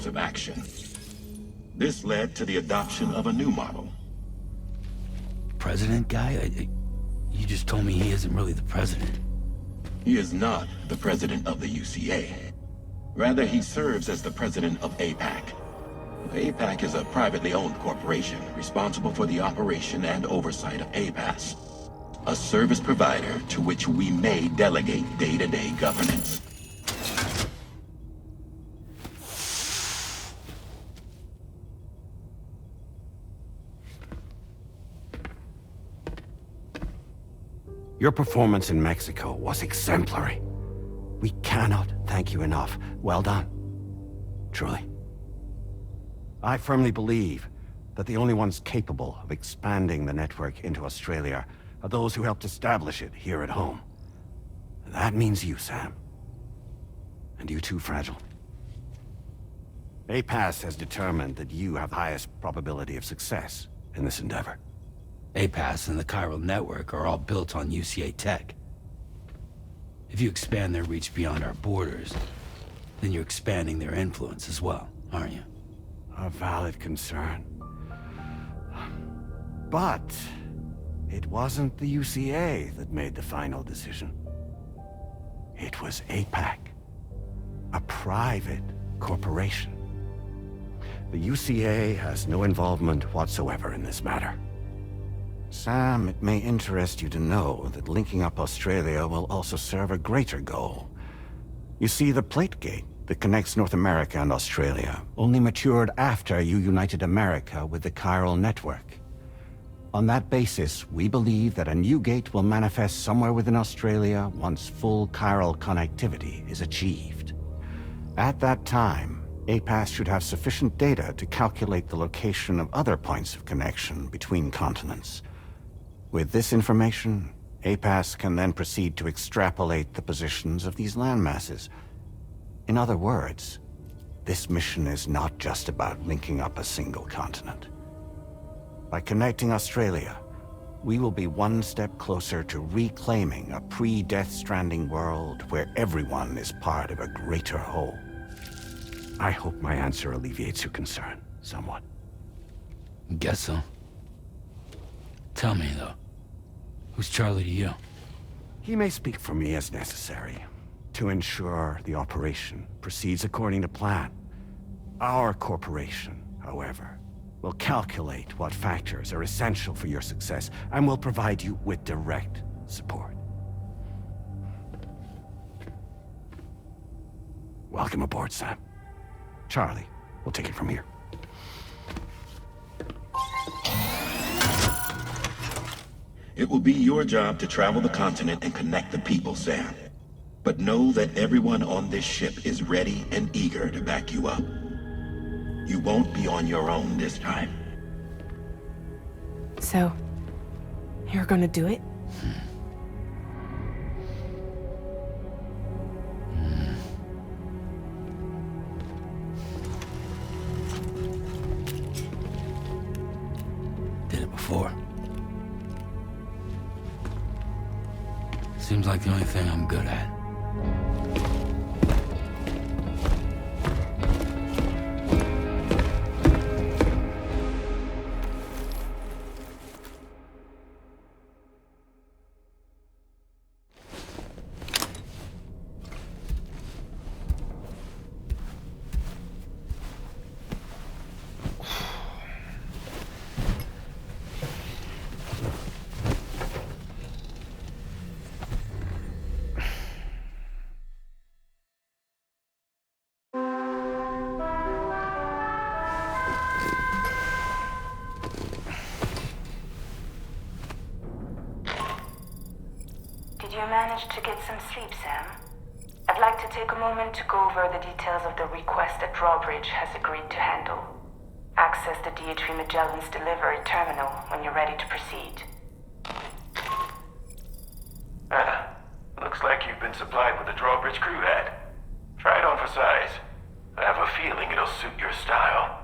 of action. This led to the adoption of a new model. President guy? You just told me he isn't really the president. He is not the president of the UCA. Rather, he serves as the president of APAC. APAC is a privately owned corporation responsible for the operation and oversight of APAS, a service provider to which we may delegate day-to-day governance. Your performance in Mexico was exemplary. We cannot thank you enough. Well done. Truly. I firmly believe that the only ones capable of expanding the network into Australia are those who helped establish it here at home. That means you, Sam. And you too, Fragile. APAS has determined that you have the highest probability of success in this endeavor. APAS and the chiral network are all built on UCA tech. If you expand their reach beyond our borders, then you're expanding their influence as well, aren't you? A valid concern. But it wasn't the UCA that made the final decision. It was APAC, a private corporation. The UCA has no involvement whatsoever in this matter. Sam, it may interest you to know that linking up Australia will also serve a greater goal. You see, the plate gate that connects North America and Australia only matured after you united America with the chiral network. On that basis, we believe that a new gate will manifest somewhere within Australia once full chiral connectivity is achieved. At that time, APAS should have sufficient data to calculate the location of other points of connection between continents. With this information, APAS can then proceed to extrapolate the positions of these landmasses. In other words, this mission is not just about linking up a single continent. By connecting Australia, we will be one step closer to reclaiming a pre-Death Stranding world where everyone is part of a greater whole. I hope my answer alleviates your concern somewhat. Guess so. Tell me, though. Who's Charlie to you? He may speak for me as necessary, to ensure the operation proceeds according to plan. Our corporation, however, will calculate what factors are essential for your success, and will provide you with direct support. Welcome aboard, Sam. Charlie, we'll take it from here. It will be your job to travel the continent and connect the people, Sam. But know that everyone on this ship is ready and eager to back you up. You won't be on your own this time. So, you're gonna do it? Did it before. Seems like the only thing I'm good at. Did you manage to get some sleep, Sam? I'd like to take a moment to go over the details of the request that Drawbridge has agreed to handle. Access the DH3 Magellan's delivery terminal when you're ready to proceed. Looks like you've been supplied with a Drawbridge crew hat. Try it on for size. I have a feeling it'll suit your style.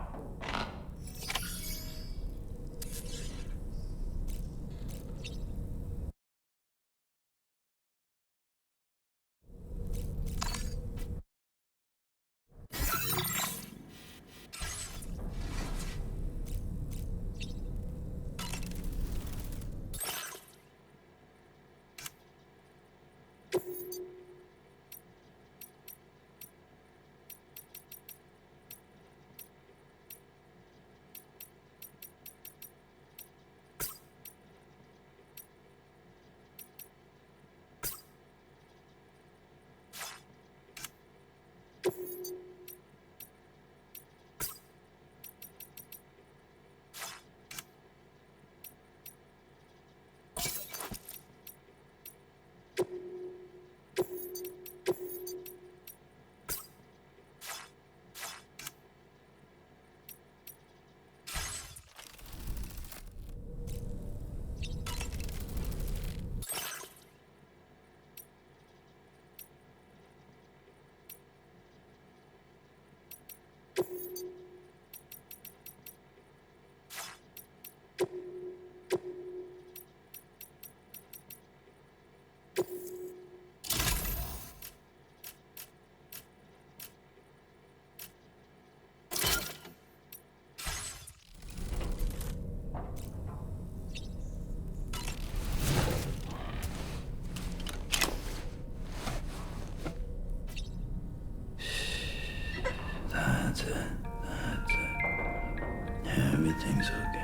it. That's it. Everything's okay.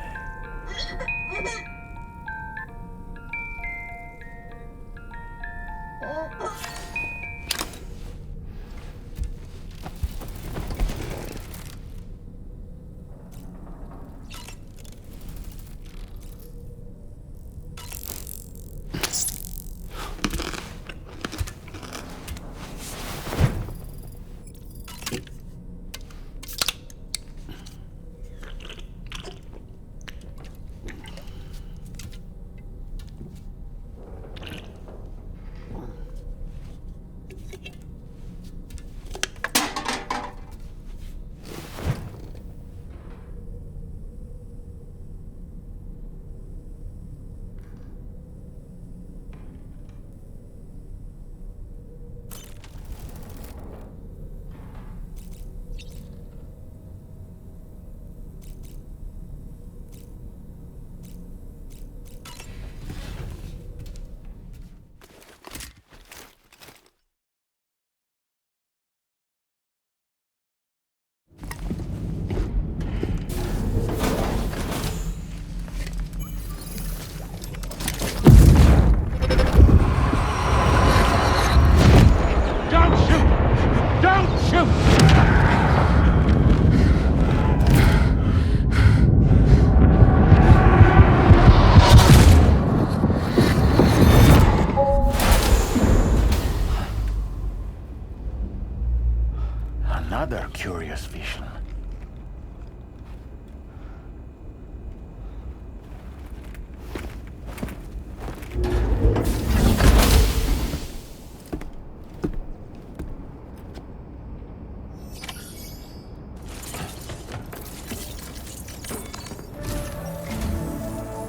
Another curious vision.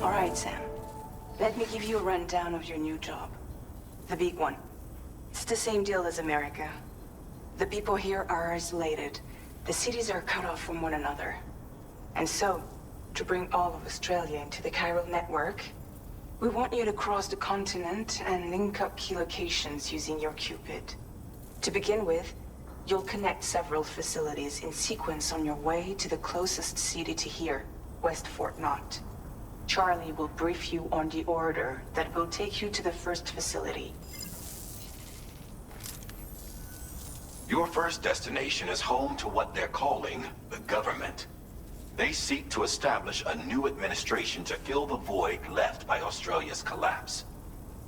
All right, Sam. Let me give you a rundown of your new job. The big one. It's the same deal as America. The people here are isolated. The cities are cut off from one another. And so, to bring all of Australia into the chiral network, we want you to cross the continent and link up key locations using your Cupid. To begin with, you'll connect several facilities in sequence on your way to the closest city to here, West Fort Knott. Charlie will brief you on the order that will take you to the first facility. Your first destination is home to what they're calling the government. They seek to establish a new administration to fill the void left by Australia's collapse.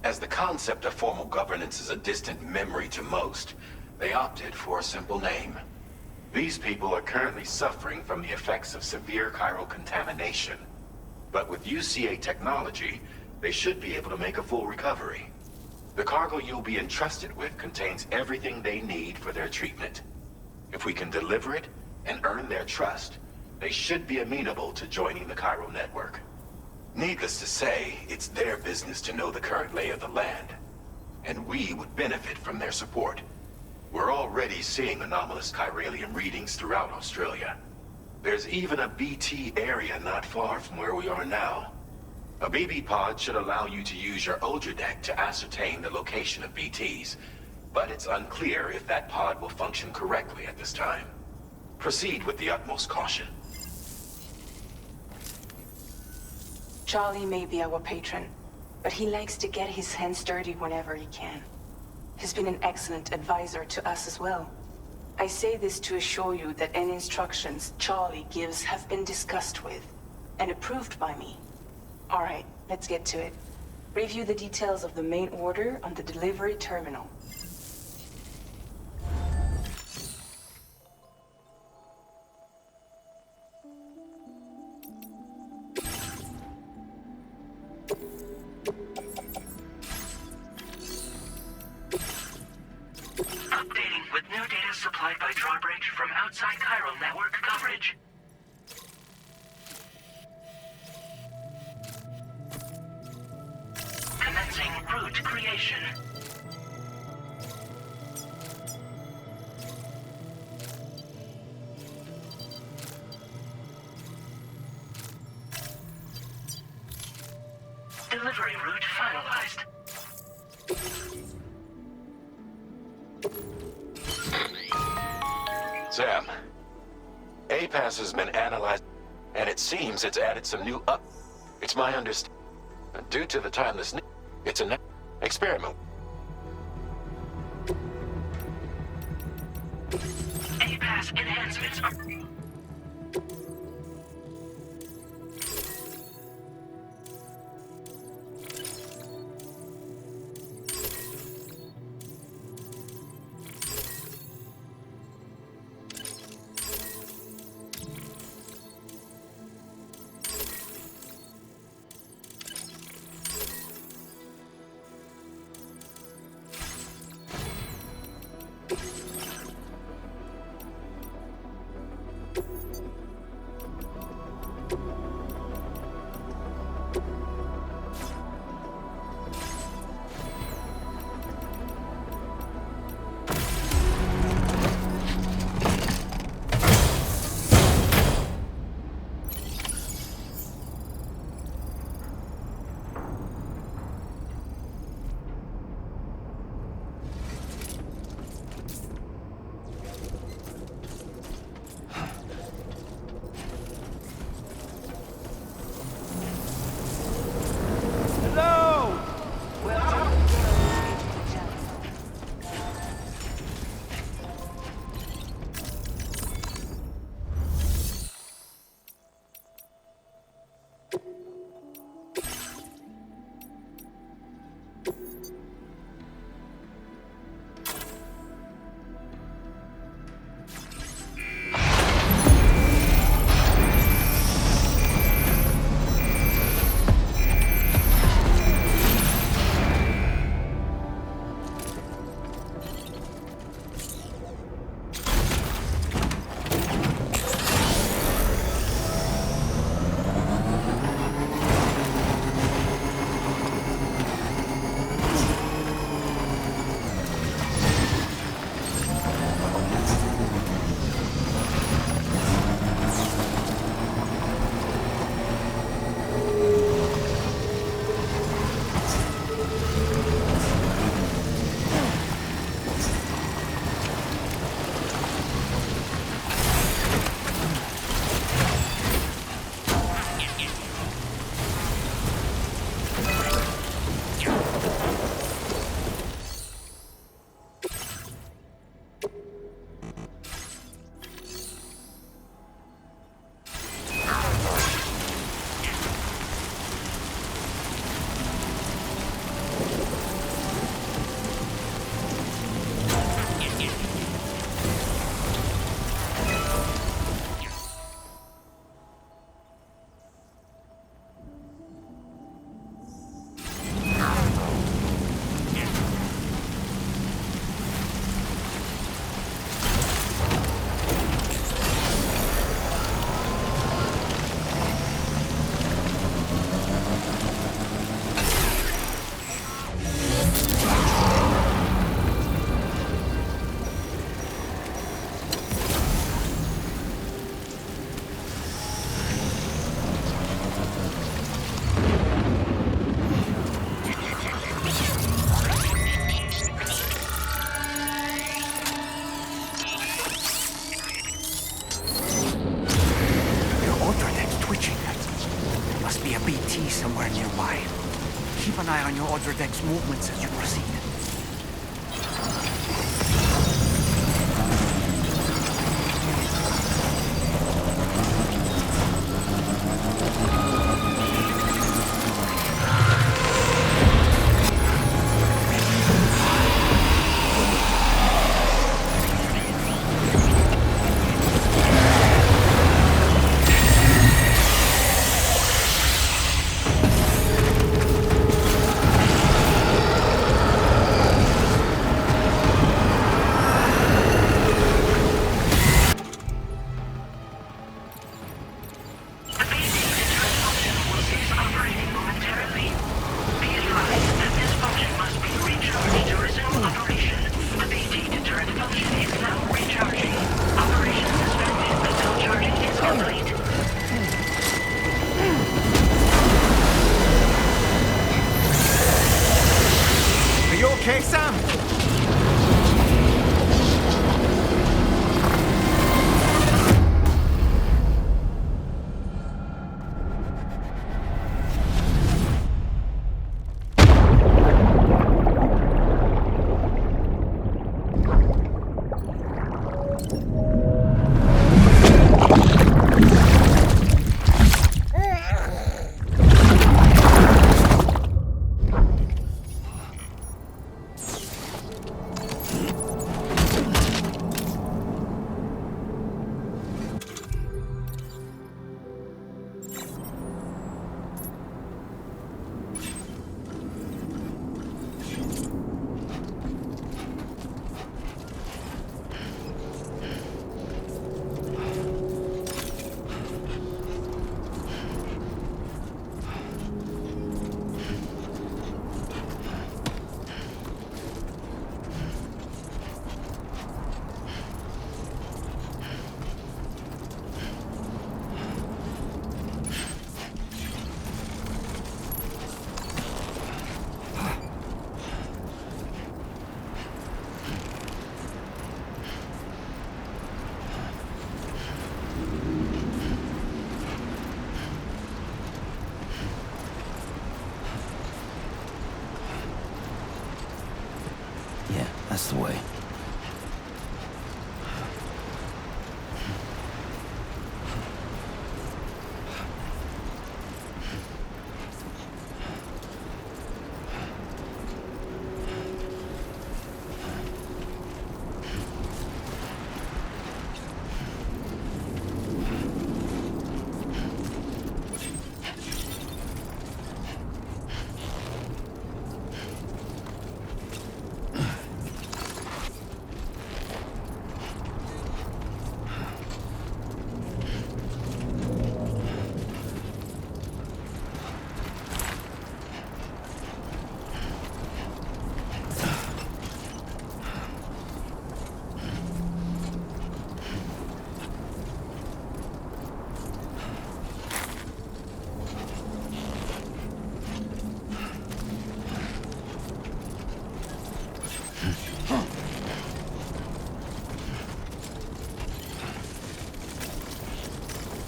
As the concept of formal governance is a distant memory to most, they opted for a simple name. These people are currently suffering from the effects of severe chiral contamination. But with UCA technology, they should be able to make a full recovery. The cargo you'll be entrusted with contains everything they need for their treatment. If we can deliver it and earn their trust, they should be amenable to joining the chiral network. Needless to say, it's their business to know the current lay of the land. And we would benefit from their support. We're already seeing anomalous chiralium readings throughout Australia. There's even a BT area not far from where we are now. A BB pod should allow you to use your Ultra deck to ascertain the location of BTs, but it's unclear if that pod will function correctly at this time. Proceed with the utmost caution. Charlie may be our patron, but he likes to get his hands dirty whenever he can. He's been an excellent advisor to us as well. I say this to assure you that any instructions Charlie gives have been discussed with and approved by me. All right, let's get to it. Review the details of the main order on the delivery terminal. Updating with new data supplied by Drawbridge from outside chiral network coverage. Commencing route creation. Delivery route finalized. Sam, APAS has been analyzed, and it seems it's added some new It's my understanding. Due to the timeless it's an experiment. APAS enhancements are... somewhere nearby. Keep an eye on your other deck's movements as you proceed. Okay, Sam? That's the way.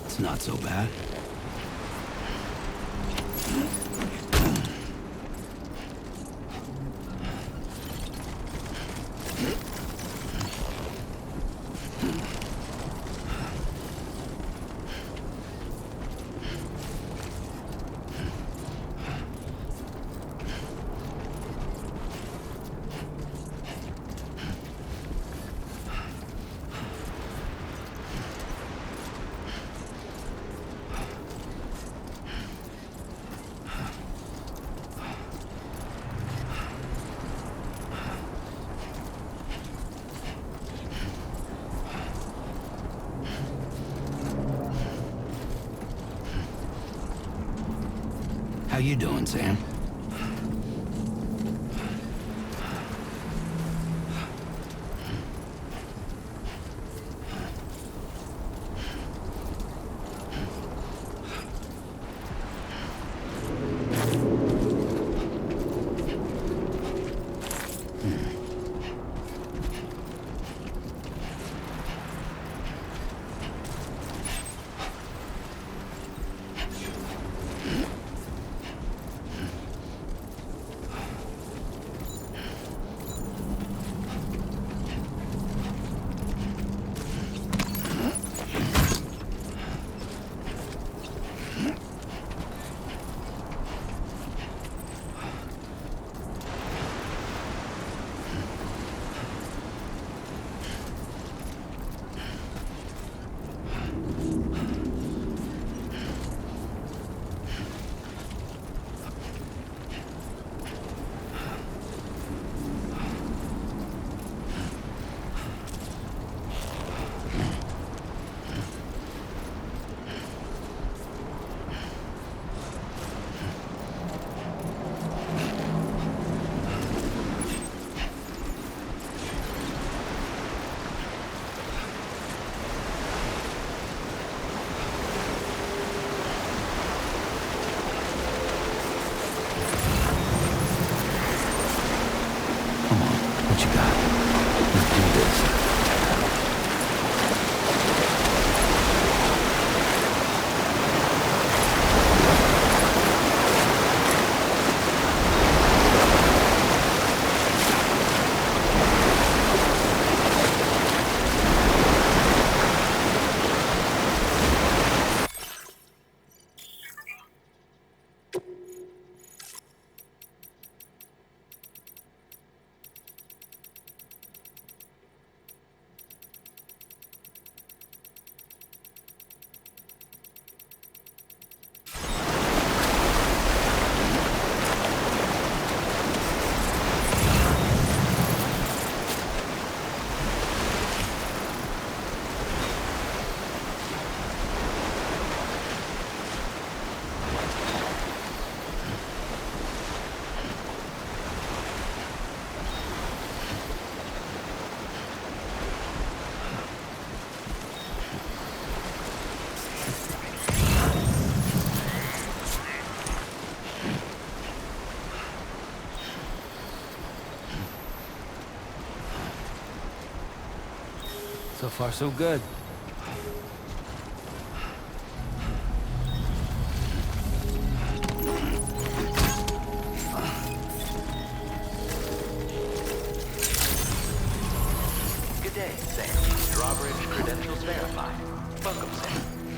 It's not so bad. How you doing, Sam? What you got? Let's do this. So far, so good.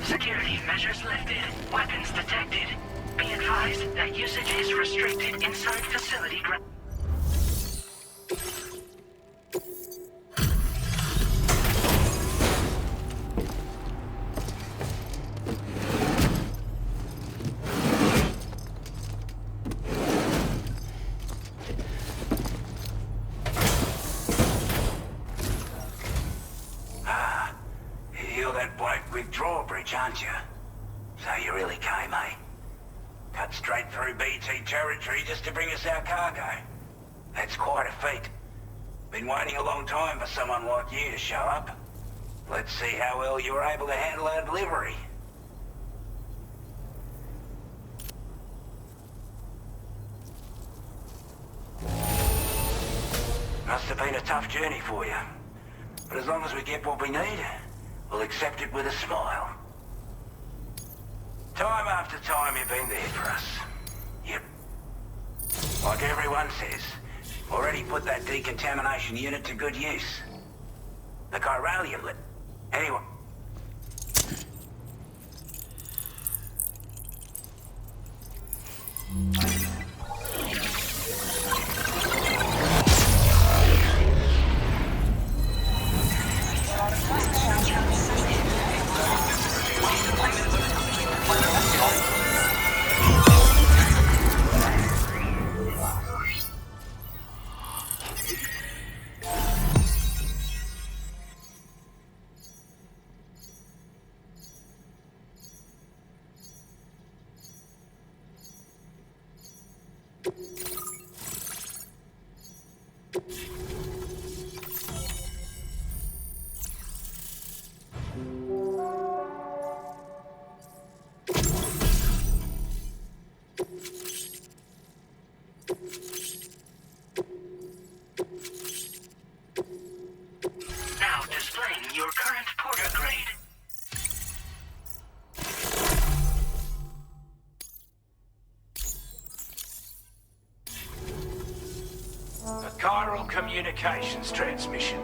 Security measures lifted. Weapons detected. Be advised that usage is restricted inside facility grounds. You're that bloke with drawbridge, aren't you? So you really came, eh? Cut straight through BT territory just to bring us our cargo. That's quite a feat. Been waiting a long time for someone like you to show up. Let's see how well you were able to handle our delivery. Must have been a tough journey for you. But as long as we get what we need, we'll accept it with a smile. Time after time you've been there for us. Yep. Like everyone says, already put that decontamination unit to good use. The chiralium lit. Anyway. Now displaying your current porter grade. A chiral communications transmission.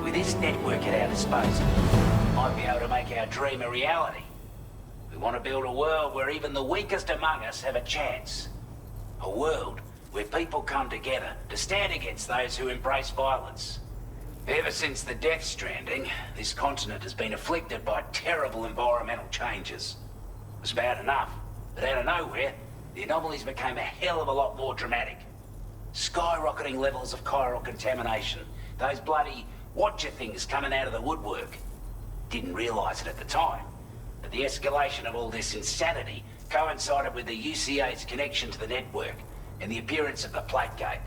With this network at our disposal, we might be able to make our dream a reality. We want to build a world where even the weakest among us have a chance. A world where people come together to stand against those who embrace violence. Ever since the Death Stranding, this continent has been afflicted by terrible environmental changes. It was bad enough, but out of nowhere, the anomalies became a hell of a lot more dramatic. Skyrocketing levels of chiral contamination. Those bloody watcher things coming out of the woodwork. Didn't realize it at the time, but the escalation of all this insanity coincided with the UCA's connection to the network and the appearance of the Plague Gate.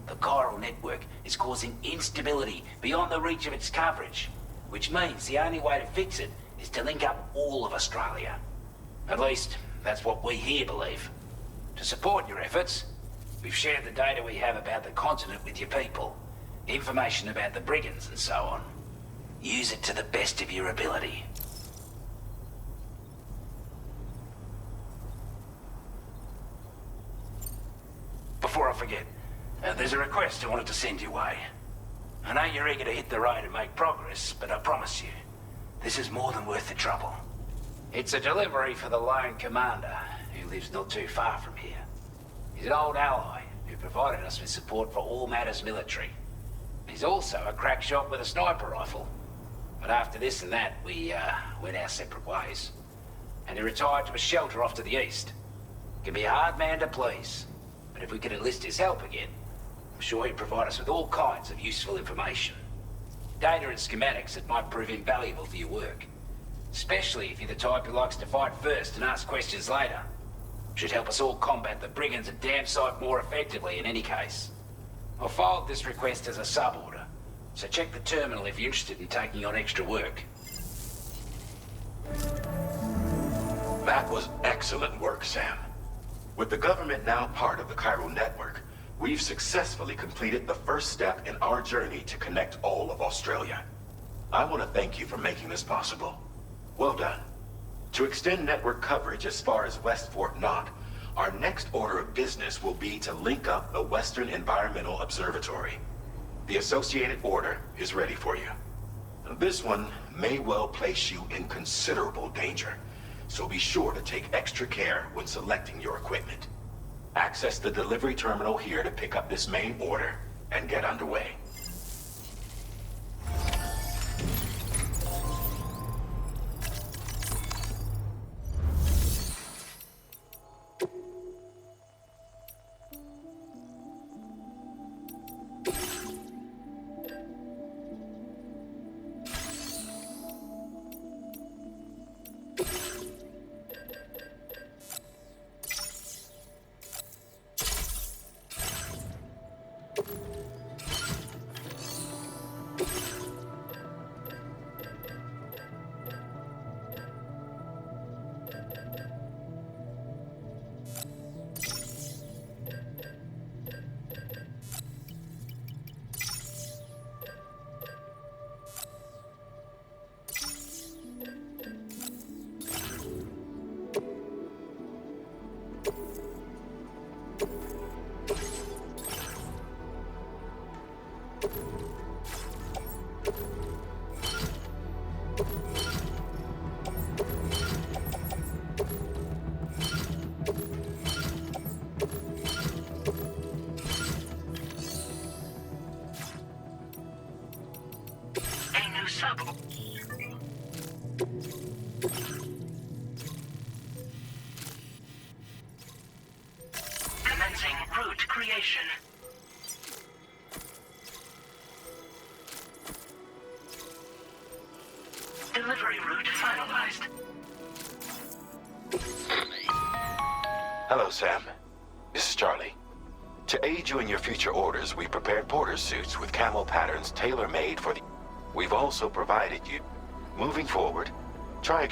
The chiral network is causing instability beyond the reach of its coverage, which means the only way to fix it is to link up all of Australia. At least, that's what we here believe. To support your efforts, we've shared the data we have about the continent with your people, information about the brigands and so on. Use it to the best of your ability. Before I forget, there's a request I wanted to send your way. I know you're eager to hit the road and make progress, but I promise you, this is more than worth the trouble. It's a delivery for the lone commander, who lives not too far from here. He's an old ally who provided us with support for all matters military. He's also a crack shot with a sniper rifle. But after this and that, we went our separate ways. And he retired to a shelter off to the east. Can be a hard man to please, but if we could enlist his help again, I'm sure he'd provide us with all kinds of useful information. Data and schematics that might prove invaluable for your work. Especially if you're the type who likes to fight first and ask questions later. Should help us all combat the brigands a damn sight more effectively in any case. I'll filed this request as a sub-order, so check the terminal if you're interested in taking on extra work. That was excellent work, Sam. With the government now part of the chiral network, we've successfully completed the first step in our journey to connect all of Australia. I want to thank you for making this possible. Well done. To extend network coverage as far as West Fort Knott, our next order of business will be to link up the Western Environmental Observatory. The associated order is ready for you. This one may well place you in considerable danger. So be sure to take extra care when selecting your equipment. Access the delivery terminal here to pick up this main order and get underway. Commencing route creation. Delivery route finalized. Hello, Sam. This is Charlie. To aid you in your future orders, we prepared porter suits with camo patterns tailor-made for the... We've also provided you... Moving forward, try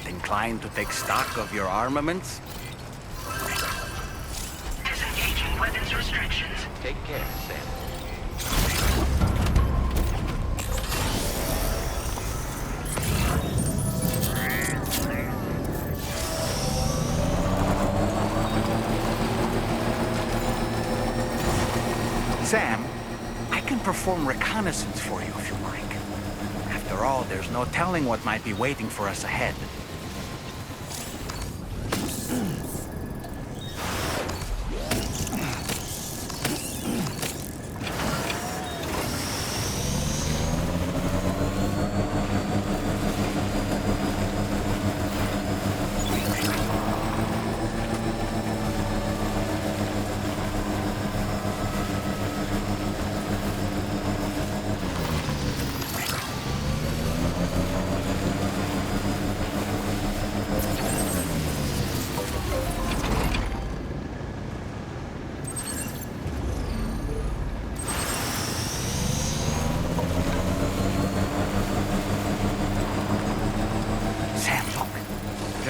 Inclined to take stock of your armaments? Disengaging weapons restrictions. Take care, Sam. Sam, I can perform reconnaissance for you if you like. After all, there's no telling what might be waiting for us ahead.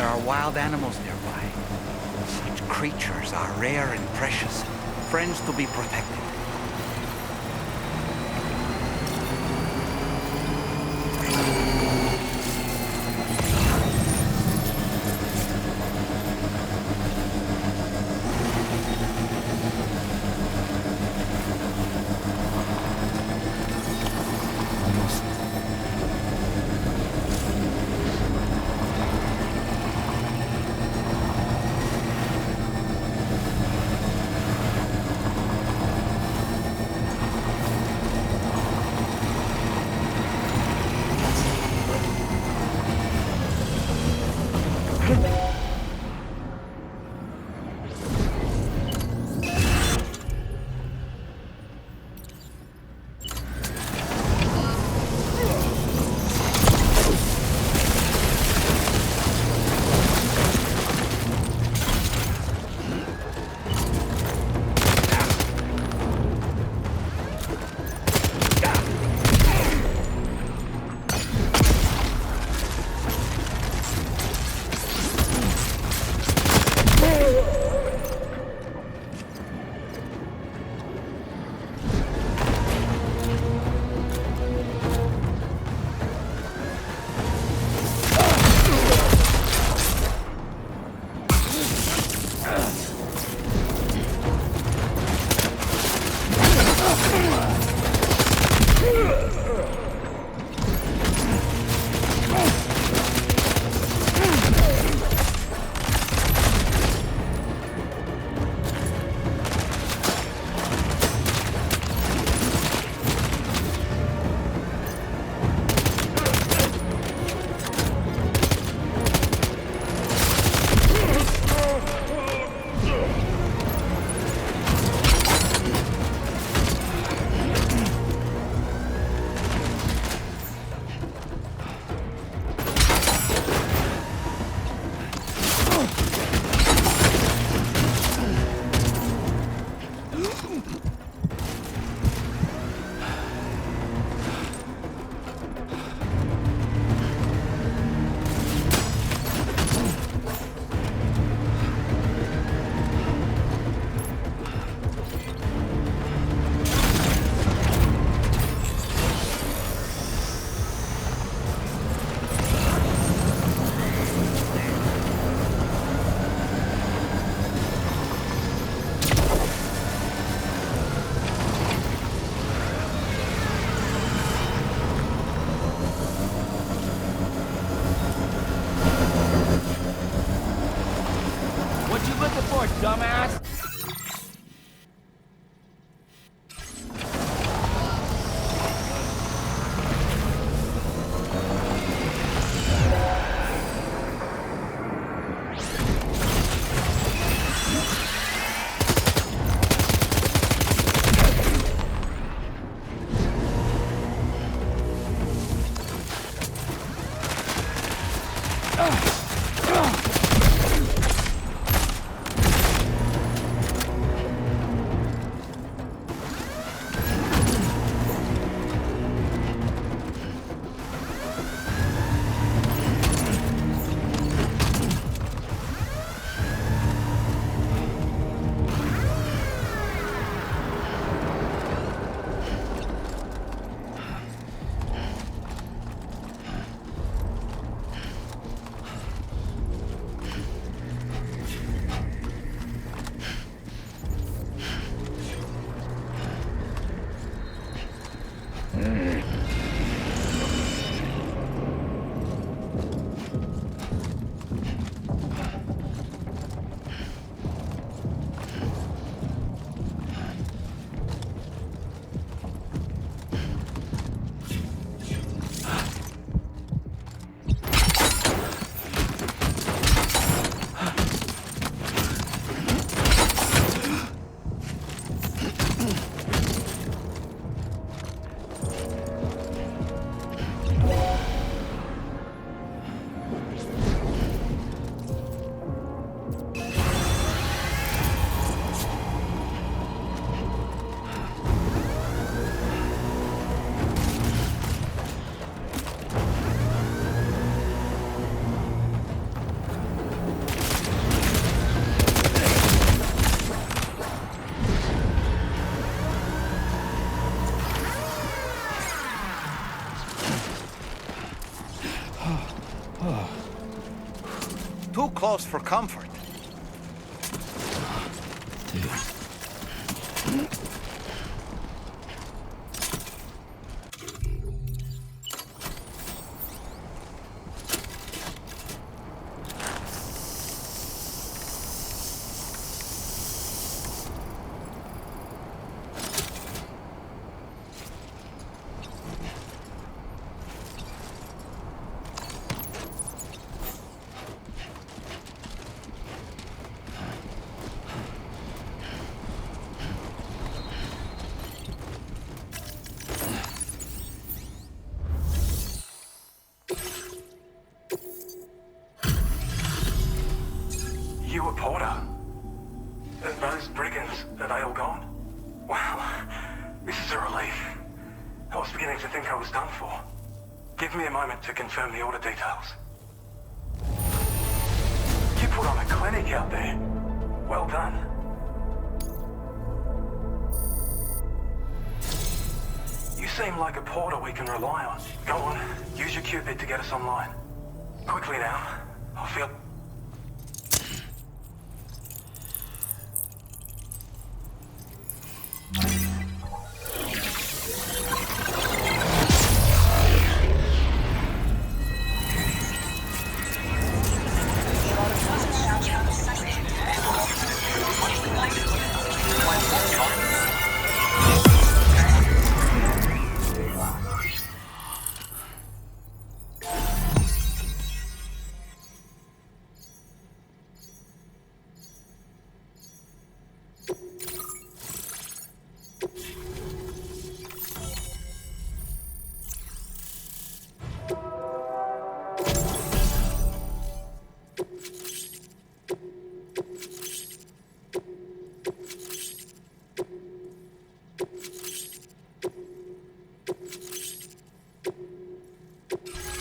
there are wild animals nearby. Such creatures are rare and precious, friends to be protected. dumbass! too close for comfort. Dude. You a Porter? Those brigands, are they all gone? Wow, this is a relief. I was beginning to think I was done for. Give me a moment to confirm the order details. You put on a clinic out there. Well done. You seem like a Porter we can rely on. Go on, use your Cupid to get us online. Quickly now. I feel...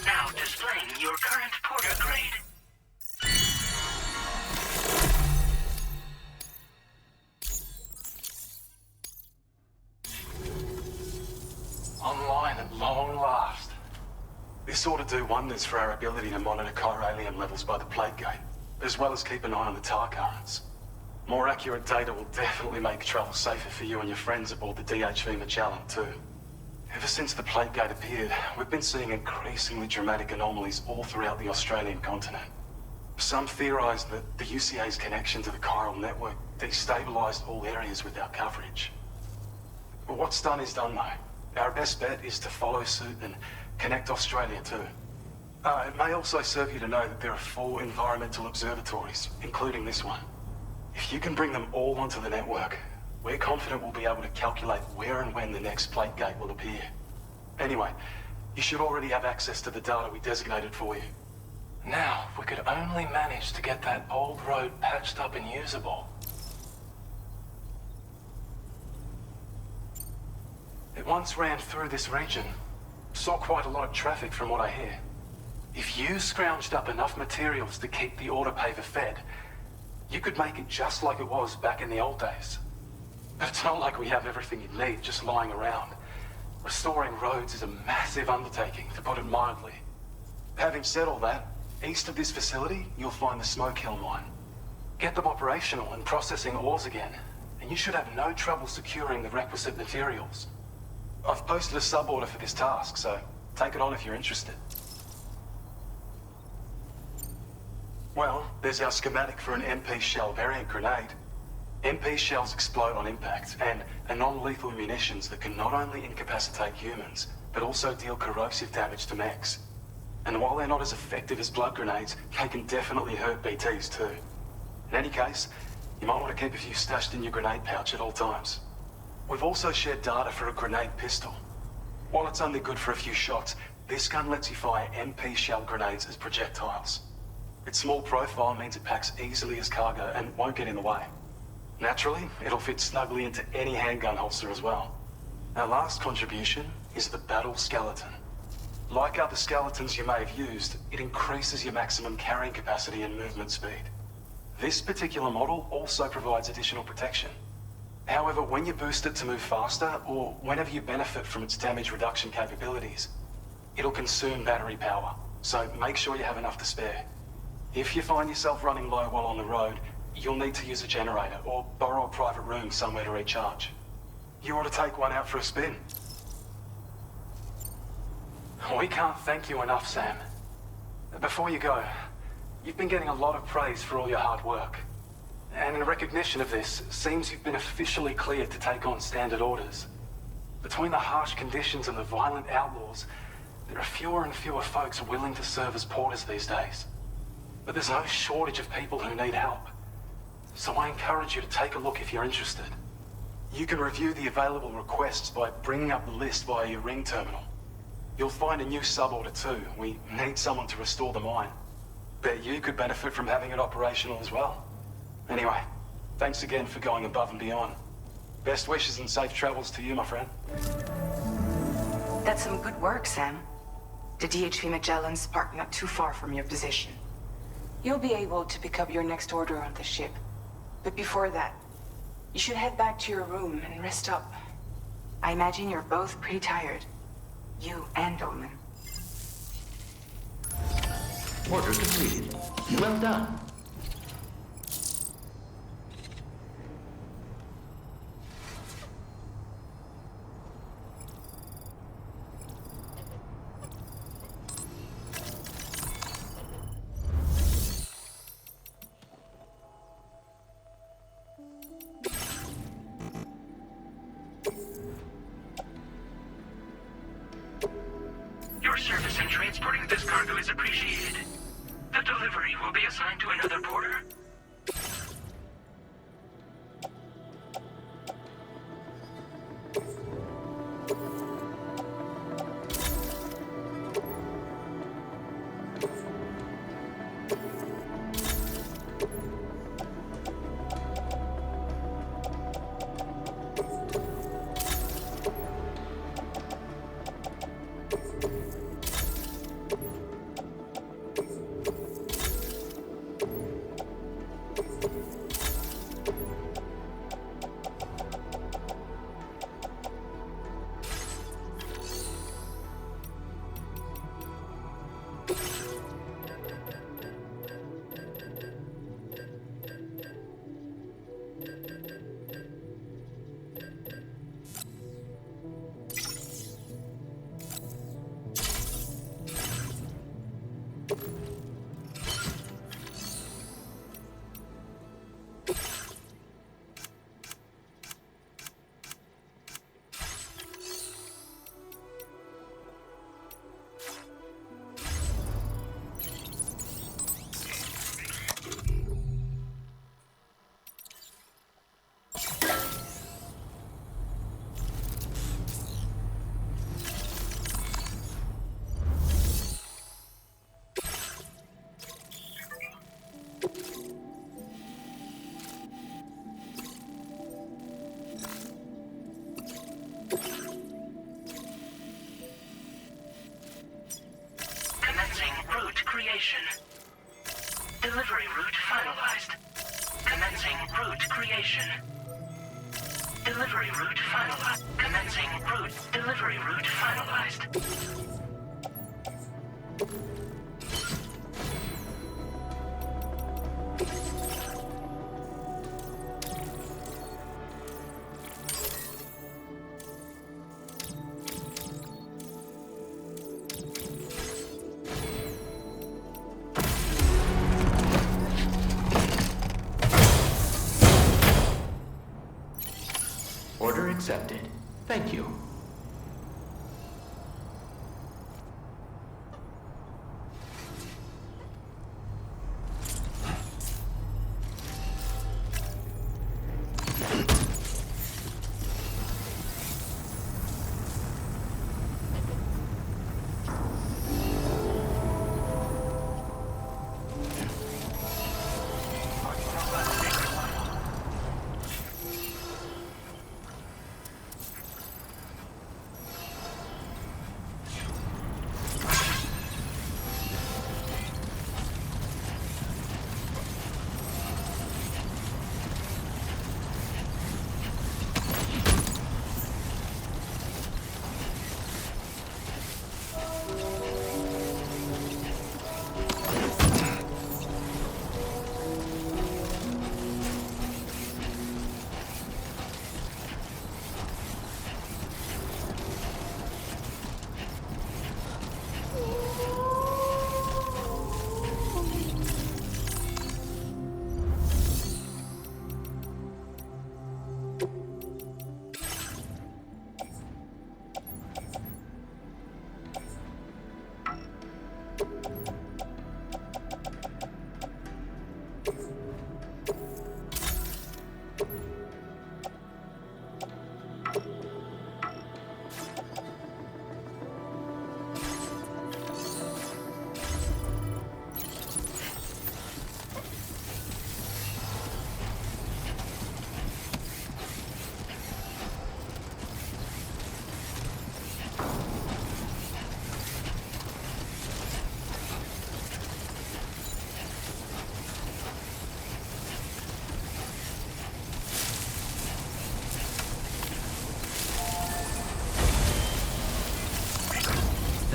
Now displaying your current Porter grade. Online at long last. This ought to do wonders for our ability to monitor chiralium levels by the plague gate, as well as keep an eye on the tar currents. More accurate data will definitely make travel safer for you and your friends aboard the DHV Magellan, too. Ever since the plague gate appeared, we've been seeing increasingly dramatic anomalies all throughout the Australian continent. Some theorize that the UCA's connection to the chiral network destabilized all areas with our coverage. But what's done is done, though. Our best bet is to follow suit and connect Australia, too. It may also serve you to know that there are 4 environmental observatories, including this one. If you can bring them all onto the network, we're confident we'll be able to calculate where and when the next plague gate will appear. Anyway, you should already have access to the data we designated for you. Now, if we could only manage to get that old road patched up and usable. It once ran through this region. Saw quite a lot of traffic from what I hear. If you scrounged up enough materials to keep the autopaver fed, you could make it just like it was back in the old days. But it's not like we have everything you need just lying around. Restoring roads is a massive undertaking, to put it mildly. Having said all that, east of this facility, you'll find the Smoke Hill mine. Get them operational and processing ores again, and you should have no trouble securing the requisite materials. I've posted a sub-order for this task, so take it on if you're interested. Well, there's our schematic for an MP shell variant grenade. MP shells explode on impact, and are non-lethal munitions that can not only incapacitate humans, but also deal corrosive damage to mechs. And while they're not as effective as blood grenades, they can definitely hurt BTs too. In any case, you might want to keep a few stashed in your grenade pouch at all times. We've also shared data for a grenade pistol. While it's only good for a few shots, this gun lets you fire MP shell grenades as projectiles. Its small profile means it packs easily as cargo and won't get in the way. Naturally, it'll fit snugly into any handgun holster as well. Our last contribution is the Battle Skeleton. Like other skeletons you may have used, it increases your maximum carrying capacity and movement speed. This particular model also provides additional protection. However, when you boost it to move faster, or whenever you benefit from its damage reduction capabilities, it'll consume battery power, so make sure you have enough to spare. If you find yourself running low while on the road, you'll need to use a generator or borrow a private room somewhere to recharge. You ought to take one out for a spin. We can't thank you enough, Sam. Before you go, you've been getting a lot of praise for all your hard work. And in recognition of this, it seems you've been officially cleared to take on standard orders. Between the harsh conditions and the violent outlaws, there are fewer and fewer folks willing to serve as porters these days. But there's no shortage of people who need help. So I encourage you to take a look if you're interested. You can review the available requests by bringing up the list via your ring terminal. You'll find a new sub-order too. We need someone to restore the mine. Bet you could benefit from having it operational as well. Anyway, thanks again for going above and beyond. Best wishes and safe travels to you, my friend. That's some good work, Sam. The DHV Magellan's parked not too far from your position. You'll be able to pick up your next order on the ship. But before that, you should head back to your room and rest up. I imagine you're both pretty tired. You and Dolman. Order completed. Well done. Your service in transporting this cargo is appreciated. The delivery will be assigned to another porter. Creation. Delivery route finalized. Commencing route creation. Delivery route finalized. Commencing route. Delivery route finalized. Order accepted. Thank you.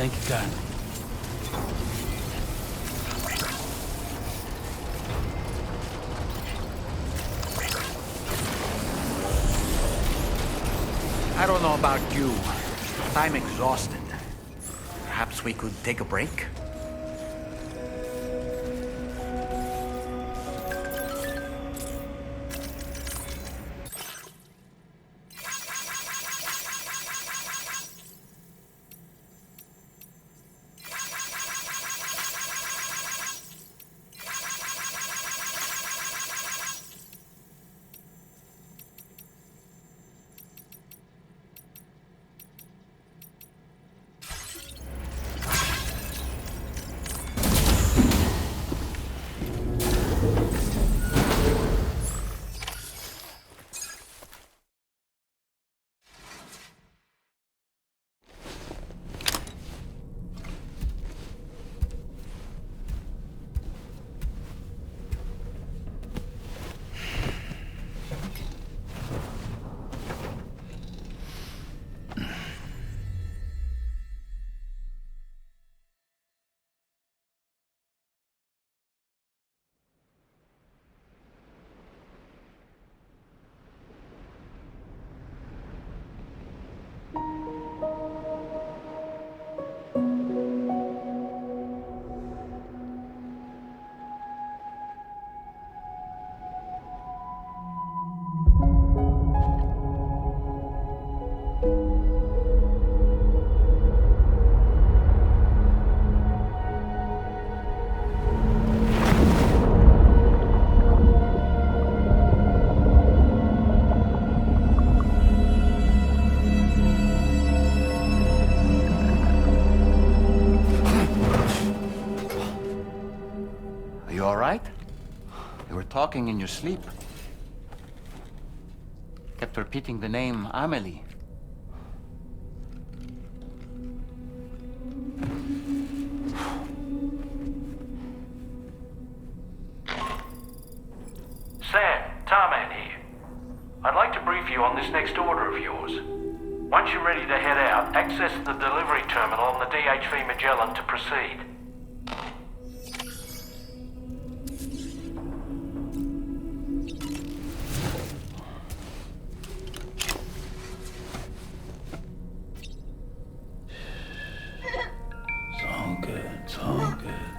Thank you kindly. I don't know about you, but I'm exhausted. Perhaps we could take a break? You all right? You were talking in your sleep. Kept repeating the name Amelie. Sam, Tarman here. I'd like to brief you on this next order of yours. Once you're ready to head out, access the delivery terminal on the DHV Magellan to proceed. It's all good. It's all good.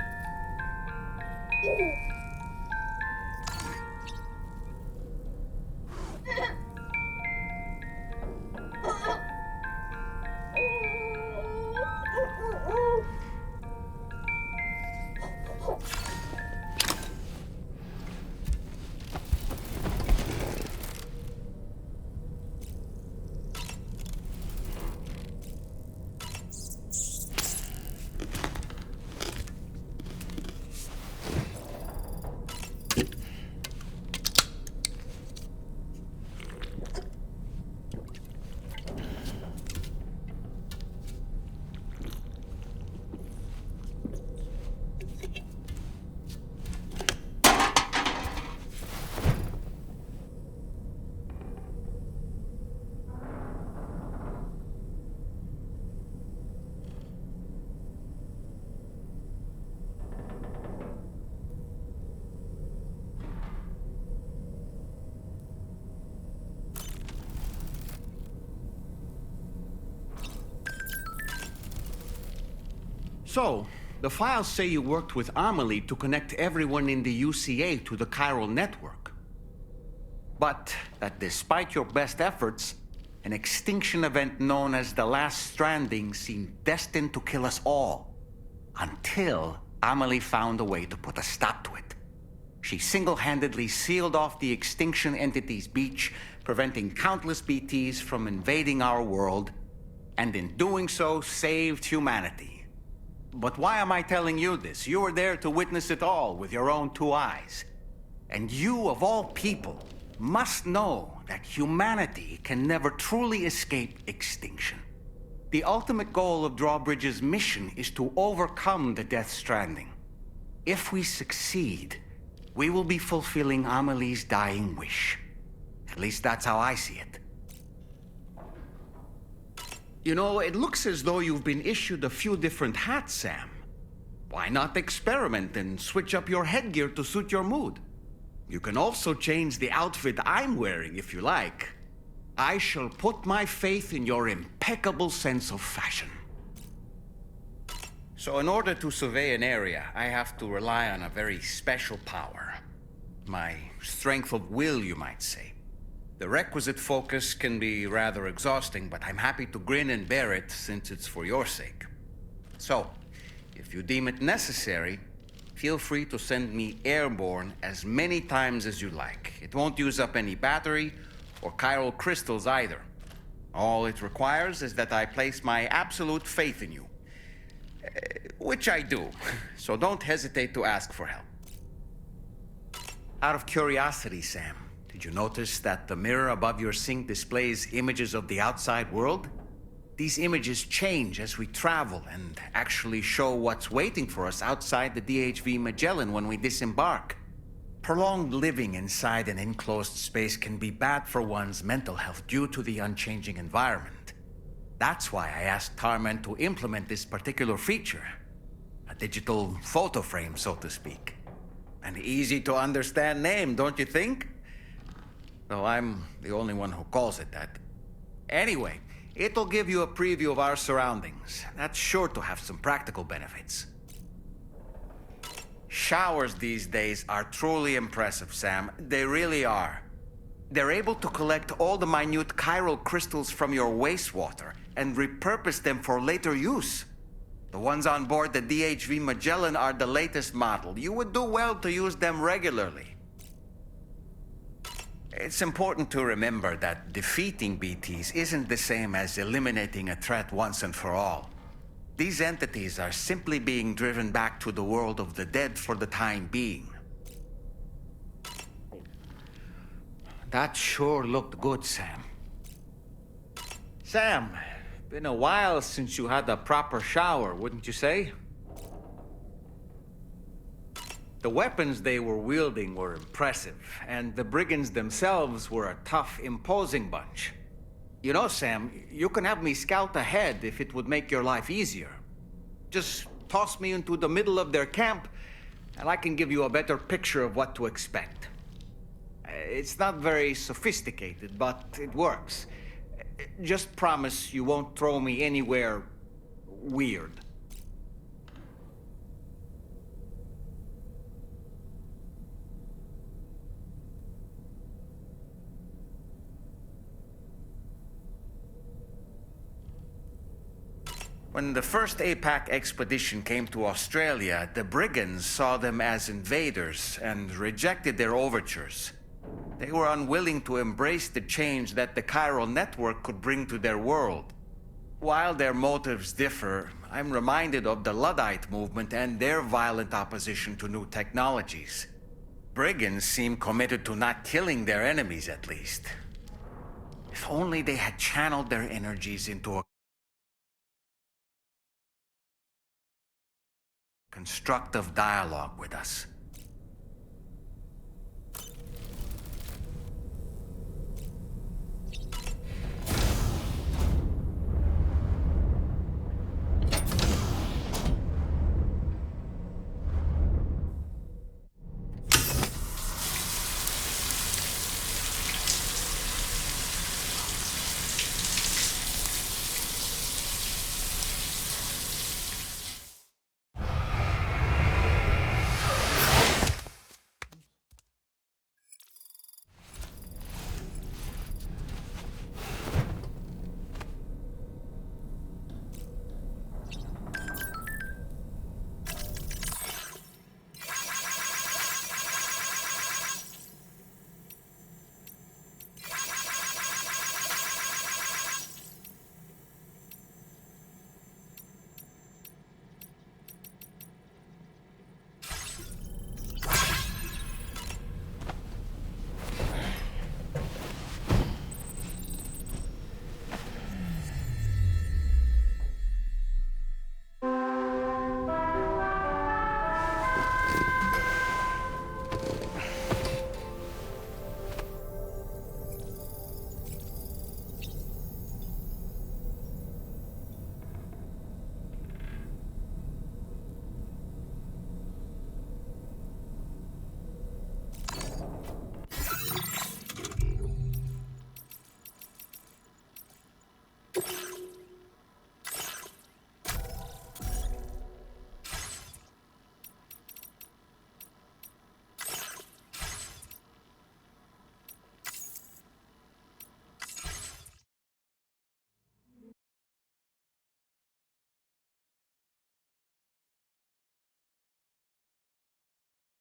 So, the files say you worked with Amelie to connect everyone in the UCA to the chiral network. But that despite your best efforts, an extinction event known as the Last Stranding seemed destined to kill us all. Until Amelie found a way to put a stop to it. She single-handedly sealed off the extinction entity's beach, preventing countless BTs from invading our world, and in doing so, saved humanity. But why am I telling you this? You were there to witness it all with your own two eyes. And you, of all people, must know that humanity can never truly escape extinction. The ultimate goal of Drawbridge's mission is to overcome the Death Stranding. If we succeed, we will be fulfilling Amelie's dying wish. At least that's how I see it. You know, it looks as though you've been issued a few different hats, Sam. Why not experiment and switch up your headgear to suit your mood? You can also change the outfit I'm wearing if you like. I shall put my faith in your impeccable sense of fashion. So in order to survey an area, I have to rely on a very special power. My strength of will, you might say. The requisite focus can be rather exhausting, but I'm happy to grin and bear it since it's for your sake. So, if you deem it necessary, feel free to send me airborne as many times as you like. It won't use up any battery or chiral crystals either. All it requires is that I place my absolute faith in you. Which I do, so don't hesitate to ask for help. Out of curiosity, Sam, did you notice that the mirror above your sink displays images of the outside world? These images change as we travel and actually show what's waiting for us outside the DHV Magellan when we disembark. Prolonged living inside an enclosed space can be bad for one's mental health due to the unchanging environment. That's why I asked Tarman to implement this particular feature. A digital photo frame, so to speak. An easy to understand name, don't you think? Though I'm the only one who calls it that. Anyway, it'll give you a preview of our surroundings. That's sure to have some practical benefits. Showers these days are truly impressive, Sam. They really are. They're able to collect all the minute chiral crystals from your wastewater and repurpose them for later use. The ones on board the DHV Magellan are the latest model. You would do well to use them regularly. It's important to remember that defeating BTs isn't the same as eliminating a threat once and for all. These entities are simply being driven back to the world of the dead for the time being. That sure looked good, Sam. Sam, been a while since you had a proper shower, wouldn't you say? The weapons they were wielding were impressive, and the brigands themselves were a tough, imposing bunch. You know, Sam, you can have me scout ahead if it would make your life easier. Just toss me into the middle of their camp, and I can give you a better picture of what to expect. It's not very sophisticated, but it works. Just promise you won't throw me anywhere weird. When the first APAC expedition came to Australia, the brigands saw them as invaders and rejected their overtures. They were unwilling to embrace the change that the chiral network could bring to their world. While their motives differ, I'm reminded of the Luddite movement and their violent opposition to new technologies. Brigands seem committed to not killing their enemies, at least. If only they had channeled their energies into a constructive dialogue with us.